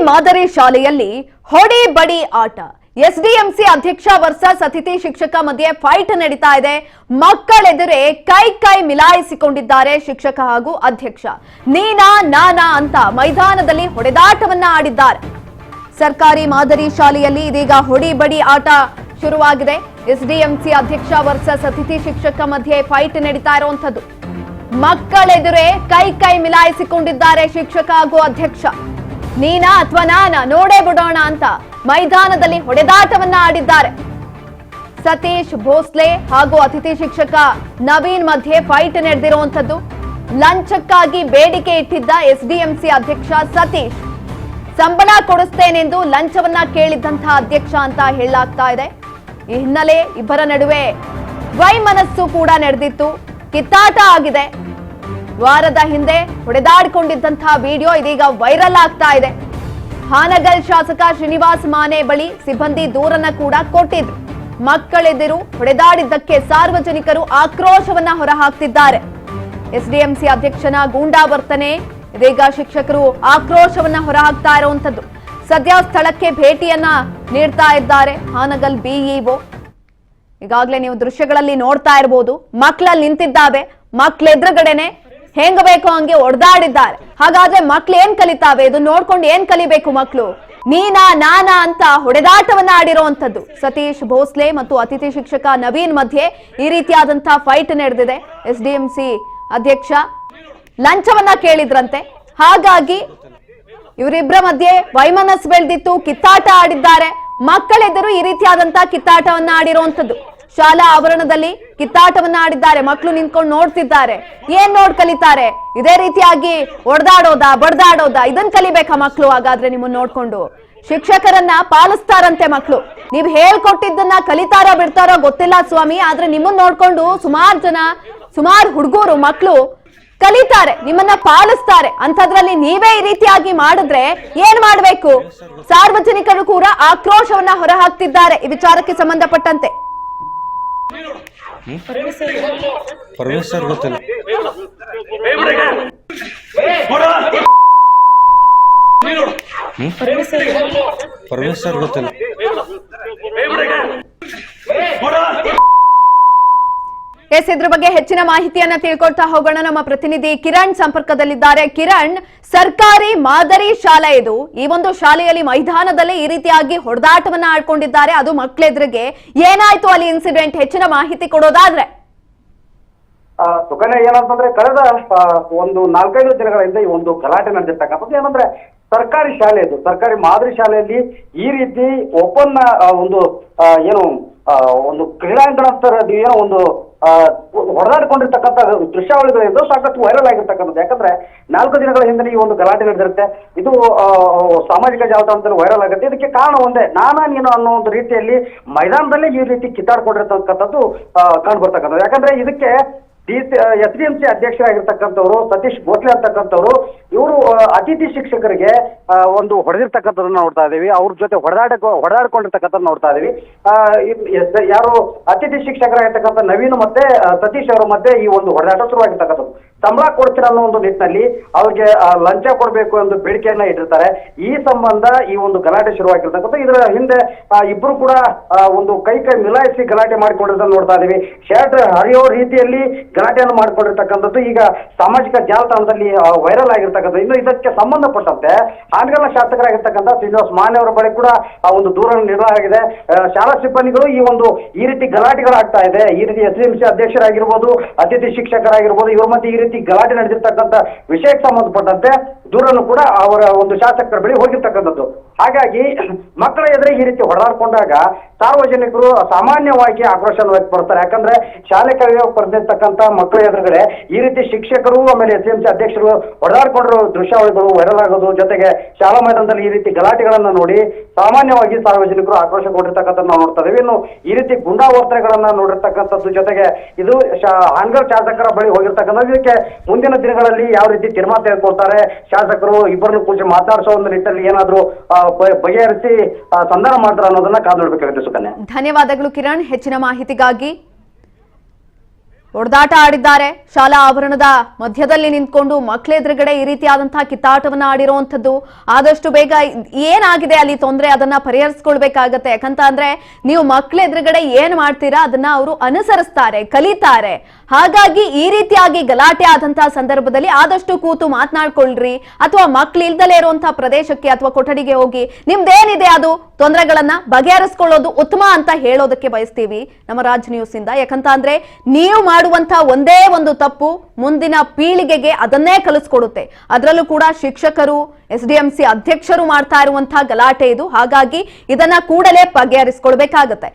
ಮಾದರಿ ಶಾಲೆಯಲ್ಲಿ ಹೊಡಿ ಬಡಿ ಆಟ. ಎಸ್ಡಿಎಂಸಿ ಅಧ್ಯಕ್ಷ ವರ್ಸಸ್ ಅತಿಥಿ ಶಿಕ್ಷಕ ಮಧ್ಯೆ ಫೈಟ್ ನಡೀತಾ ಇದೆ. ಮಕ್ಕಳೆದುರೇ ಕೈ ಮಿಲಾಯಿಸಿಕೊಂಡಿದ್ದಾರೆ ಶಿಕ್ಷಕ ಹಾಗೂ ಅಧ್ಯಕ್ಷ. ನೀನಾ ನಾನಾ ಅಂತ ಮೈದಾನದಲ್ಲಿ ಹೊಡೆದಾಟವನ್ನ ಆಡಿದ್ದಾರೆ. ಸರ್ಕಾರಿ ಮಾದರಿ ಶಾಲೆಯಲ್ಲಿ ಇದೀಗ ಹೊಡಿ ಬಡಿ ಆಟ ಶುರುವಾಗಿದೆ. ಎಸ್ಡಿಎಂಸಿ ಅಧ್ಯಕ್ಷ ವರ್ಸಸ್ ಅತಿಥಿ ಶಿಕ್ಷಕ ಮಧ್ಯೆ ಫೈಟ್ ನಡೀತಾ ಇರುವಂತದ್ದು. ಮಕ್ಕಳೆದುರೇ ಕೈ ಮಿಲಾಯಿಸಿಕೊಂಡಿದ್ದಾರೆ ಶಿಕ್ಷಕ ಹಾಗೂ ಅಧ್ಯಕ್ಷ. ನೀನಾ ಅಥವಾ ನಾನಾ ನೋಡೇ ಬಿಡೋಣ ಅಂತ ಮೈದಾನದಲ್ಲಿ ಹೊಡೆದಾಟವನ್ನ ಆಡಿದ್ದಾರೆ. ಸತೀಶ್ ಭೋಸ್ಲೆ ಹಾಗೂ ಅತಿಥಿ ಶಿಕ್ಷಕ ನವೀನ್ ಮಧ್ಯೆ ಫೈಟ್ ನಡೆದಿರುವಂತದ್ದು. ಲಂಚಕ್ಕಾಗಿ ಬೇಡಿಕೆ ಇಟ್ಟಿದ್ದ ಎಸ್ಡಿಎಂಸಿ ಅಧ್ಯಕ್ಷ ಸತೀಶ್ ಸಂಬಳ ಕೊಡಿಸ್ತೇನೆಂದು ಲಂಚವನ್ನ ಕೇಳಿದ್ದಂತಹ ಅಧ್ಯಕ್ಷ ಅಂತ ಹೇಳಲಾಗ್ತಾ ಇದೆ. ಈ ಹಿನ್ನೆಲೆ ಇಬ್ಬರ ನಡುವೆ ವೈಮನಸ್ಸು ಕೂಡ ನಡೆದಿತ್ತು, ಕಿತ್ತಾಟ ಆಗಿದೆ. ವಾರದ ಹಿಂದೆ ಹೊಡೆದಾಡಿಕೊಂಡಿದ್ದಂತಹ ವಿಡಿಯೋ ಇದೀಗ ವೈರಲ್ ಆಗ್ತಾ ಇದೆ. ಹಾನಗಲ್ ಶಾಸಕ ಶ್ರೀನಿವಾಸ್ ಮಾನೆ ಬಳಿ ಸಿಬ್ಬಂದಿ ದೂರನ್ನ ಕೂಡ ಕೊಟ್ಟಿದ್ರು. ಮಕ್ಕಳೆದುರು ಹೊಡೆದಾಡಿದ್ದಕ್ಕೆ ಸಾರ್ವಜನಿಕರು ಆಕ್ರೋಶವನ್ನ ಹೊರಹಾಕ್ತಿದ್ದಾರೆ. ಎಸ್ಡಿಎಂಸಿ ಅಧ್ಯಕ್ಷನ ಗೂಂಡಾವರ್ತನೆ ಇದೀಗ ಶಿಕ್ಷಕರು ಆಕ್ರೋಶವನ್ನ ಹೊರಹಾಕ್ತಾ ಇರುವಂತದ್ದು. ಸದ್ಯ ಸ್ಥಳಕ್ಕೆ ಭೇಟಿಯನ್ನ ನೀಡ್ತಾ ಇದ್ದಾರೆ ಹಾನಗಲ್ ಬಿಇಒ. ಈಗಾಗಲೇ ನೀವು ದೃಶ್ಯಗಳಲ್ಲಿ ನೋಡ್ತಾ ಇರಬಹುದು, ಮಕ್ಕಳಲ್ಲಿ ನಿಂತಿದ್ದಾವೆ. ಮಕ್ಕಳೆದುರುಗಡೆನೆ ಹೆಂಗ ಬೇಕೋ ಹಂಗೆ ಹೊಡೆದಾಡಿದ್ದಾರೆ. ಹಾಗಾದ್ರೆ ಮಕ್ಳು ಏನ್ ಕಲಿತಾವೆ? ಇದು ನೋಡ್ಕೊಂಡು ಏನ್ ಕಲಿಬೇಕು ಮಕ್ಕಳು? ನೀನಾ ನಾನಾ ಅಂತ ಹೊಡೆದಾಟವನ್ನ ಆಡಿರುವಂತದ್ದು. ಸತೀಶ್ ಭೋಸ್ಲೆ ಮತ್ತು ಅತಿಥಿ ಶಿಕ್ಷಕ ನವೀನ್ ಮಧ್ಯೆ ಈ ರೀತಿಯಾದಂತಹ ಫೈಟ್ ನಡೆದಿದೆ. ಎಸ್ಡಿಎಂಸಿ ಅಧ್ಯಕ್ಷ ಲಂಚವನ್ನ ಕೇಳಿದ್ರಂತೆ, ಹಾಗಾಗಿ ಇವರಿಬ್ಬರ ಮಧ್ಯೆ ವೈಮನಸ್ ಬೆಳೆದಿತ್ತು, ಕಿತ್ತಾಟ ಆಡಿದ್ದಾರೆ. ಮಕ್ಕಳೆದುರು ಈ ರೀತಿಯಾದಂತಹ ಕಿತ್ತಾಟವನ್ನ ಆಡಿರುವಂತದ್ದು. ಶಾಲಾ ಆವರಣದಲ್ಲಿ ಕಿತ್ತಾಟವನ್ನ ಆಡಿದ್ದಾರೆ. ಮಕ್ಕಳು ನಿಂತ್ಕೊಂಡು ನೋಡ್ತಿದ್ದಾರೆ. ಏನ್ ನೋಡ್ ಕಲಿತಾರೆ? ಇದೇ ರೀತಿಯಾಗಿ ಹೊಡೆದಾಡೋದಾ ಬಡ್ದಾಡೋದಾ? ಇದನ್ ಕಲಿಬೇಕಾ ಮಕ್ಕಳು? ಹಾಗಾದ್ರೆ ನಿಮ್ಮನ್ನ ನೋಡ್ಕೊಂಡು ಶಿಕ್ಷಕರನ್ನ ಪಾಲಿಸ್ತಾರಂತೆ ಮಕ್ಕಳು. ನೀವ್ ಹೇಳ್ಕೊಟ್ಟಿದ್ದನ್ನ ಕಲಿತಾರೋ ಬಿಡ್ತಾರೋ ಗೊತ್ತಿಲ್ಲ ಸ್ವಾಮಿ, ಆದ್ರೆ ನಿಮ್ಮನ್ನ ನೋಡ್ಕೊಂಡು ಸುಮಾರು ಹುಡುಗರು ಮಕ್ಕಳು ಕಲಿತಾರೆ, ನಿಮ್ಮನ್ನ ಪಾಲಿಸ್ತಾರೆ. ಅಂತದ್ರಲ್ಲಿ ನೀವೇ ಈ ರೀತಿಯಾಗಿ ಮಾಡಿದ್ರೆ ಏನ್ ಮಾಡ್ಬೇಕು? ಸಾರ್ವಜನಿಕರು ಕೂಡ ಆಕ್ರೋಶವನ್ನ ಹೊರಹಾಕ್ತಿದ್ದಾರೆ ಈ ವಿಚಾರಕ್ಕೆ ಸಂಬಂಧಪಟ್ಟಂತೆ. ಪರಮೇಶ್ವರ್ ಗೊತ್ತಿಲ್ಲ. ಪರಮೇಶ್ವರ್ ಗೊತ್ತಿಲ್ಲ. ಎಸ್, ಇದ್ರ ಬಗ್ಗೆ ಹೆಚ್ಚಿನ ಮಾಹಿತಿಯನ್ನ ತಿಳ್ಕೊಳ್ತಾ ಹೋಗೋಣ. ನಮ್ಮ ಪ್ರತಿನಿಧಿ ಕಿರಣ್ ಸಂಪರ್ಕದಲ್ಲಿದ್ದಾರೆ. ಕಿರಣ್, ಸರ್ಕಾರಿ ಮಾದರಿ ಶಾಲೆ ಇದು. ಈ ಒಂದು ಶಾಲೆಯಲ್ಲಿ ಮೈದಾನದಲ್ಲೇ ಈ ರೀತಿಯಾಗಿ ಹೊಡೆದಾಟವನ್ನ ಆಡ್ಕೊಂಡಿದ್ದಾರೆ, ಅದು ಮಕ್ಕಳೆದ್ರಿಗೆ. ಏನಾಯ್ತು ಅಲ್ಲಿ ಇನ್ಸಿಡೆಂಟ್? ಹೆಚ್ಚಿನ ಮಾಹಿತಿ ಕೊಡೋದಾದ್ರೆ. ಸುಕನ್ಯಾ, ಏನಂತಂದ್ರೆ ಕಳೆದ ಒಂದು 4-5 ದಿನಗಳ ಹಿಂದೆ ಈ ಒಂದು ಗಲಾಟೆ ನಡೆದಿರ್ತಕ್ಕಂಥದ್ದು. ಏನಂದ್ರೆ ಸರ್ಕಾರಿ ಶಾಲೆ ಇದು, ಸರ್ಕಾರಿ ಮಾದರಿ ಶಾಲೆಯಲ್ಲಿ ಈ ರೀತಿ ಓಪನ್ ಒಂದು ಕ್ರೀಡಾಂಗಣ ಏನೋ ಒಂದು ಹೊಡೆದಾಡಿಕೊಂಡಿರ್ತಕ್ಕಂಥ ದೃಶ್ಯಾವಳಿಗಳಿಂದ ಸಾಕಷ್ಟು ವೈರಲ್ ಆಗಿರ್ತಕ್ಕಂಥದ್ದು. ಯಾಕಂದ್ರೆ 4 ದಿನಗಳ ಹಿಂದೆ ಈ ಒಂದು ಗಲಾಟೆ ನಡೆದಿರುತ್ತೆ. ಇದು ಸಾಮಾಜಿಕ ಜಾಲತಾಣದಲ್ಲಿ ವೈರಲ್ ಆಗುತ್ತೆ. ಇದಕ್ಕೆ ಕಾರಣ ಒಂದೇ, ನಾನಾ ನೀನು ಅನ್ನೋ ಒಂದು ರೀತಿಯಲ್ಲಿ ಮೈದಾನದಲ್ಲಿ ಈ ರೀತಿ ಕಿತ್ತಾಡ್ಕೊಂಡಿರ್ತಕ್ಕಂಥದ್ದು ಕಂಡು ಬರ್ತಕ್ಕಂಥದ್ದು. ಯಾಕಂದ್ರೆ ಇದಕ್ಕೆ ಎಸ್ಡಿಎಂಸಿ ಅಧ್ಯಕ್ಷರಾಗಿರ್ತಕ್ಕಂಥವ್ರು ಸತೀಶ್ ಭೋಸ್ಲೆ ಅಂತಕ್ಕಂಥವ್ರು, ಇವರು ಅತಿಥಿ ಶಿಕ್ಷಕರಿಗೆ ಒಂದು ಹೊಡೆದಿರ್ತಕ್ಕಂಥದ್ದನ್ನ ನೋಡ್ತಾ ಇದೀವಿ. ಅವ್ರ ಜೊತೆ ಹೊಡೆದಾಡ್ಕೊಂಡಿರ್ತಕ್ಕಂಥದ್ದು ನೋಡ್ತಾ ಇದೀವಿ. ಯಾರು ಅತಿಥಿ ಶಿಕ್ಷಕರಾಗಿರ್ತಕ್ಕಂಥ ನವೀನ್ ಮತ್ತೆ ಸತೀಶ್ ಅವರ ಮಧ್ಯೆ ಈ ಒಂದು ಹೊಡೆದಾಟ ಶುರುವಾಗಿರ್ತಕ್ಕಂಥದ್ದು. ಸಂಬಳ ಕೊಡ್ತೀರ ಅನ್ನೋ ಒಂದು ನಿಟ್ಟಿನಲ್ಲಿ ಅವ್ರಿಗೆ ಲಂಚ ಕೊಡಬೇಕು ಎಂದು ಬೇಡಿಕೆಯನ್ನ ಇಟ್ಟಿರ್ತಾರೆ. ಈ ಸಂಬಂಧ ಈ ಒಂದು ಗಲಾಟೆ ಶುರುವಾಗಿರ್ತಕ್ಕಂಥ. ಇದರ ಹಿಂದೆ ಇಬ್ರು ಕೂಡ ಒಂದು ಕೈ ಮಿಲಾಯಿಸಿ ಗಲಾಟೆ ಮಾಡಿಕೊಂಡಿರೋದನ್ನ ನೋಡ್ತಾ ಇದೀವಿ. ಶರ್ಟ್ ಹರಿಯೋ ರೀತಿಯಲ್ಲಿ ಗಲಾಟೆಯನ್ನು ಮಾಡಿಕೊಂಡಿರ್ತಕ್ಕಂಥದ್ದು ಈಗ ಸಾಮಾಜಿಕ ಜಾಲತಾಣದಲ್ಲಿ ವೈರಲ್ ಆಗಿರ್ತಕ್ಕಂಥದ್ದು. ಇನ್ನು ಇದಕ್ಕೆ ಸಂಬಂಧಪಟ್ಟಂತೆ ಹಾನಗಲ್ ಶಾಸಕರಾಗಿರ್ತಕ್ಕಂಥ ಶ್ರೀನಿವಾಸ್ ಮಾನೆ ಅವರ ಬಳಿ ಕೂಡ ಒಂದು ದೂರನ್ನು ನೀಡಲಾಗಿದೆ. ಶಾಲಾ ಸಿಬ್ಬಂದಿಗಳು ಈ ರೀತಿ ಗಲಾಟೆಗಳಾಗ್ತಾ ಇದೆ, ಈ ರೀತಿ ಎಸ್ಡಿಎಂಸಿ ಅಧ್ಯಕ್ಷರಾಗಿರ್ಬೋದು, ಅತಿಥಿ ಶಿಕ್ಷಕರಾಗಿರ್ಬೋದು, ಇವರ ಮಧ್ಯೆ ಈ ರೀತಿ ಗಲಾಟೆ ನಡೆದಿರ್ತಕ್ಕಂಥ ವಿಷಯಕ್ಕೆ ಸಂಬಂಧಪಟ್ಟಂತೆ ದೂರನ್ನು ಕೂಡ ಅವರ ಒಂದು ಶಾಸಕರ ಬಳಿ ಹೋಗಿರ್ತಕ್ಕಂಥದ್ದು. ಹಾಗಾಗಿ ಮಕ್ಕಳ ಎದುರೇ ಈ ರೀತಿ ಹೊಡೆದಾಡ್ಕೊಂಡಾಗ ಸಾರ್ವಜನಿಕರು ಸಾಮಾನ್ಯವಾಗಿ ಆಕ್ರೋಶವನ್ನು ವ್ಯಕ್ತಪಡ್ತಾರೆ. ಯಾಕಂದ್ರೆ ಶಾಲೆ ಕಲಿಯೋಕೆ ಬರ್ದಿರ್ತಕ್ಕಂಥ ಮಕ್ಕಳ ಎದುರುಗಡೆ ಈ ರೀತಿ ಶಿಕ್ಷಕರು ಆಮೇಲೆ ಎಸ್ಡಿಎಂಸಿ ಅಧ್ಯಕ್ಷರು ಹೊಡೆದಾಡ್ಕೊಂಡಿರೋ ದೃಶ್ಯಾವಳಿಗಳು ವೈರಲ್ ಆಗೋದು, ಜೊತೆಗೆ ಶಾಲಾ ಮೈದಾನದಲ್ಲಿ ಈ ರೀತಿ ಗಲಾಟೆಗಳನ್ನ ನೋಡಿ ಸಾಮಾನ್ಯವಾಗಿ ಸಾರ್ವಜನಿಕರು ಆಕ್ರೋಶಗೊಂಡಿರ್ತಕ್ಕಂಥದ್ದು ನಾವು ನೋಡ್ತಾ ಇದೀವಿ. ಇನ್ನು ಈ ರೀತಿ ಗುಂಡಾವರ್ತನೆಗಳನ್ನ ನೋಡಿರ್ತಕ್ಕಂಥದ್ದು, ಜೊತೆಗೆ ಇದು ಹಾನಗಲ್ ಶಾಸಕರ ಬಳಿ ಹೋಗಿರ್ತಕ್ಕಂಥದ್ದು. ಇದಕ್ಕೆ ಮುಂದಿನ ದಿನಗಳಲ್ಲಿ ಯಾವ ರೀತಿ ತೀರ್ಮಾನ ತೆಗೆದುಕೊಳ್ತಾರೆ ಶಾಸಕರು, ಇಬ್ಬರನ್ನು ಕೂರಿಸಿ ಮಾತಾಡಿಸೋ ಒಂದು ನಿಟ್ಟಲ್ಲಿ ಏನಾದ್ರು ಬಗೆಹರಿಸಿ ಸಂಧಾನ ಮಾಡ್ತಾರೆ ಅನ್ನೋದನ್ನ ಕಾದು ನೋಡ್ಬೇಕಾಗುತ್ತೆ. ಸುಕನ್ಯಾ, ಧನ್ಯವಾದಗಳು ಕಿರಣ್ ಹೆಚ್ಚಿನ ಮಾಹಿತಿಗಾಗಿ. ಹೊಡೆದಾಟ ಆಡಿದ್ದಾರೆ. ಶಾಲಾ ಆವರಣದ ಮಧ್ಯದಲ್ಲಿ ನಿಂತ್ಕೊಂಡು ಮಕ್ಕಳ ಎದುರುಗಡೆ ಈ ರೀತಿಯಾದಂತಹ ಕಿತ್ತಾಟವನ್ನ ಆಡಿರುವಂತದ್ದು. ಆದಷ್ಟು ಬೇಗ ಏನಾಗಿದೆ ಅಲ್ಲಿ ತೊಂದರೆ ಅದನ್ನ ಪರಿಹರಿಸ್ಕೊಳ್ಬೇಕಾಗತ್ತೆ. ಯಾಕಂತ ಅಂದ್ರೆ ನೀವು ಮಕ್ಕಳ ಎದುರುಗಡೆ ಏನ್ ಮಾಡ್ತೀರಾ ಅದನ್ನ ಅವರು ಅನುಸರಿಸ್ತಾರೆ, ಕಲಿತಾರೆ. ಹಾಗಾಗಿ ಈ ರೀತಿಯಾಗಿ ಗಲಾಟೆ ಆದಂತಹ ಸಂದರ್ಭದಲ್ಲಿ ಆದಷ್ಟು ಕೂತು ಮಾತನಾಡ್ಕೊಳ್ರಿ, ಅಥವಾ ಮಕ್ಳು ಇಲ್ದಲೇ ಇರುವಂತಹ ಪ್ರದೇಶಕ್ಕೆ ಅಥವಾ ಕೊಠಡಿಗೆ ಹೋಗಿ ನಿಮ್ದೇನಿದೆ ಅದು ತೊಂದರೆಗಳನ್ನ ಬಗೆಹರಿಸ್ಕೊಳ್ಳೋದು ಉತ್ತಮ ಅಂತ ಹೇಳೋದಕ್ಕೆ ಬಯಸ್ತೀವಿ ನಮ್ಮ ರಾಜ್ ನ್ಯೂಸ್ ಇಂದ. ಯಾಕಂತ ಅಂದ್ರೆ ನೀವು ಮಾಡುವಂತಹ ಒಂದೇ ಒಂದು ತಪ್ಪು ಮುಂದಿನ ಪೀಳಿಗೆಗೆ ಅದನ್ನೇ ಕಲಿಸ್ಕೊಡುತ್ತೆ. ಅದರಲ್ಲೂ ಕೂಡ ಶಿಕ್ಷಕರು, SDMC ಅಧ್ಯಕ್ಷರು ಮಾಡ್ತಾ ಇರುವಂತಹ ಗಲಾಟೆ ಇದು. ಹಾಗಾಗಿ ಇದನ್ನ ಕೂಡಲೇ ಬಗೆಹರಿಸ್ಕೊಳ್ಬೇಕಾಗತ್ತೆ.